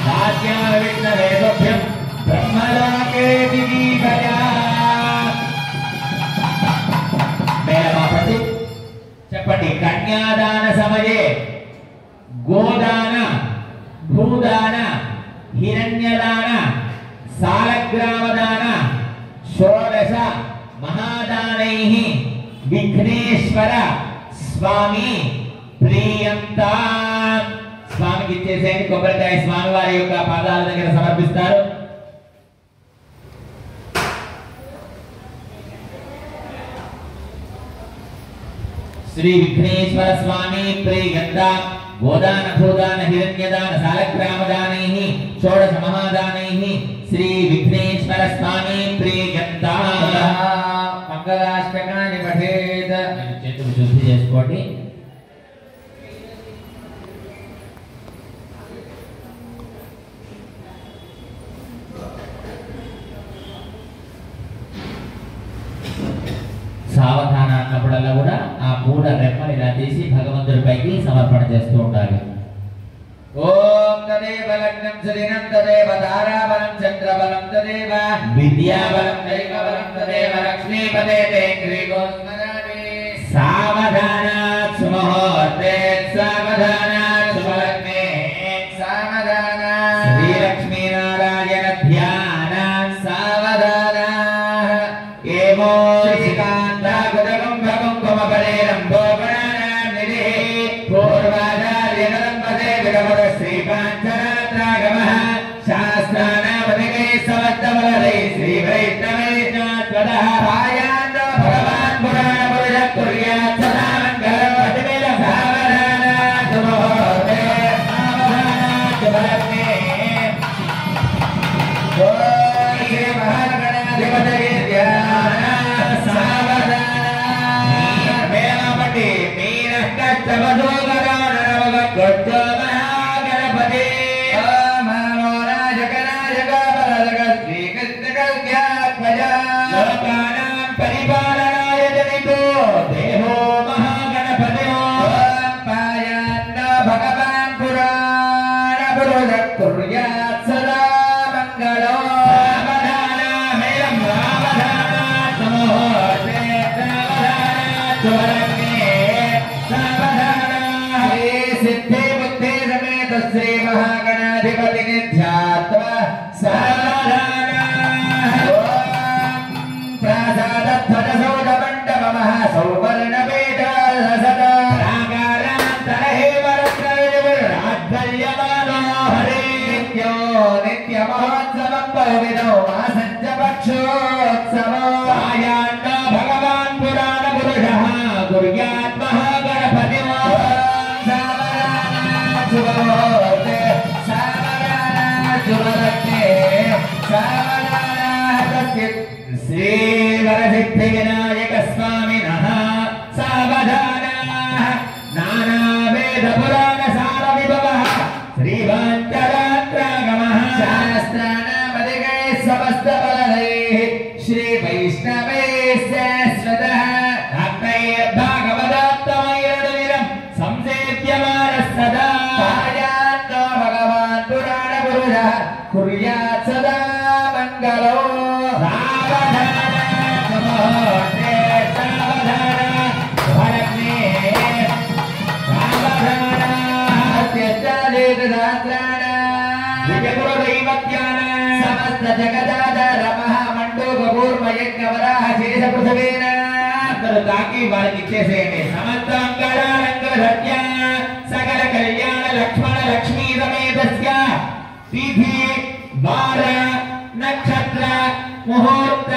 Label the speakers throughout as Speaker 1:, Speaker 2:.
Speaker 1: राज्याविष्णवेभ्यं ब्रह्मलोके दिगीभया मेलमापति చెప్పండి కన్యాదాన సమయే గోదాన భూదాన హిరణ్యదాన సాలగ్రామదాన షోడశ మహాదానైః విఘ్నేశ్వర స్వామి ప్రియంతా స్వామికి ఇచ్చేసేయండి కొబ్బరికాయ స్వామి వారి యొక్క పాదాల దగ్గర సమర్పిస్తారు श्री विघ्नेश्वर स्वामी प्रियंता गोदान भूदान हिरण्यदान सालग्रामदानैः षोडश महादानैः श्री विघ्नेश्वर स्वामी प्रियंता मंगलाष्टकानि पठेत చేతులు శుద్ధి చేసుకోండి సావధాన అన్నప్పుడల్లా కూడా ఆ పూల రెమ్మని ఇలా తీసి భగవంతుడిపైకి సమర్పణ చేస్తూ ఉండాలి ఓం తదేవ లగ్నం సుదినం తదేవ తారాబలం చంద్రబలం తదేవ విద్యాబలం దైవబలం తదేవ లక్ష్మీపదే తే శ్రీగోస్మరామి సావధానాత్ సుముహూర్తే సావధానాత్ శుభలగ్నే సావధానాత్ శ్రీలక్ష్మీనారాయణ ధ్యానాత్ సావధానాత్ ఏమో श्री वैष्णवे भगवान पुराण पुरुष कुर्यात् सदा मंगलं पतिमेल सावधानात् मुहूर्ते सावधानात् शुभलग्ने ओम श्री महागणाधिपतये ध्यानात् सावधानात् मेलापट्टि मीनः कष्टवधूकराणरवगोच्चो महागणपति लोकानां परिपालनाय जनितो देवो महागणपतियो पायान्न भगवान् पुराण पुरुष कुर्यात् सदा मंगलो सावधाना मेलं सावधानात् मुहूर्ते सावधानात् शुभलग्ने सावधाना श्री सिद्धि बुद्धि समेत श्री महागणाधिपतिं ध्यात्वा सावधाना भगवान पुराण पुरुषः कुर्यात् महागणपतिं सावधानात् शुभमुहूर्ते सावधानात् शुभलग्ने सावधानात् श्रीवरसिद्धिविनायक स्वामिनः सावधानाः नानावेद पुराण सार विभवः श्रीवाञ्चरात्रागमः शास्त्राणामधिगैः समस्त बलैः श्री वैष्णवे शाश्वतः भक्तैर्भागवतात्तमैरनुनिरं संसेव्यमानः सदा पायान्नो भगवान् पुराण पुरुषः कुर्यात् सदा मंगलो समस्त जगदाधार महामंडूकूर्मयज्ञवराह शेष पृथ्वीन అందరూ తాకి వారికి ఇచ్చేసేయండి సమస్త మంగళాలంకృత్య సకల కళ్యాణ లక్ష్మణ లక్ష్మీ సమేతస్య తిథి వార నక్షత్ర ముహూర్త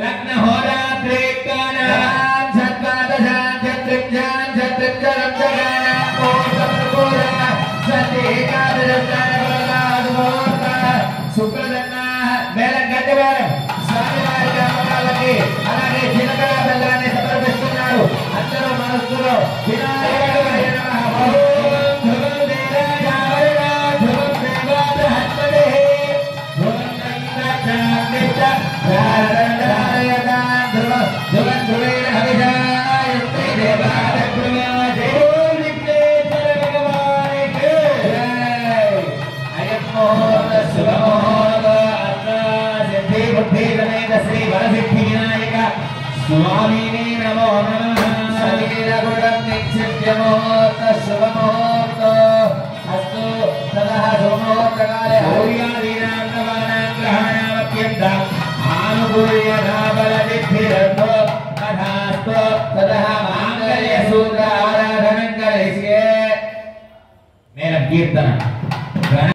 Speaker 1: లగ్న హోరాత్రే కాల సద్వాదశాం చతుర్భుజాం చతుర్చరంచగాన ఓం సతే ఏకాదశముహూర్త శుక్రదన్న మేళగడ్డవారం స్వామివారి నామకాలకి అలాగే జీలకర్ర బెల్లాన్ని సమర్పిస్తున్నారు అందరూ మనస్సులో వినాయకుడి నమః ఓం ధ్రువం దేవాయ ధ్రువం దేవా బృహస్పతిః ధ్రువం ఇంద్రచాగ్నిశ్చ स्वामिने नमो नमः शरीरगुणं निक्षिप्यमुहूर्त शुभमुहूर्त अस्तु ततः शुभमुहूर्तकाले सूर्यादीनां नवानां ग्रहाणामत्यन्तम् आनुकूल्यताबलविद्धिरन्तो तथास्तु ततः माङ्गल्यसूत्र आराधनं करिष्ये मेनं कीर्तनं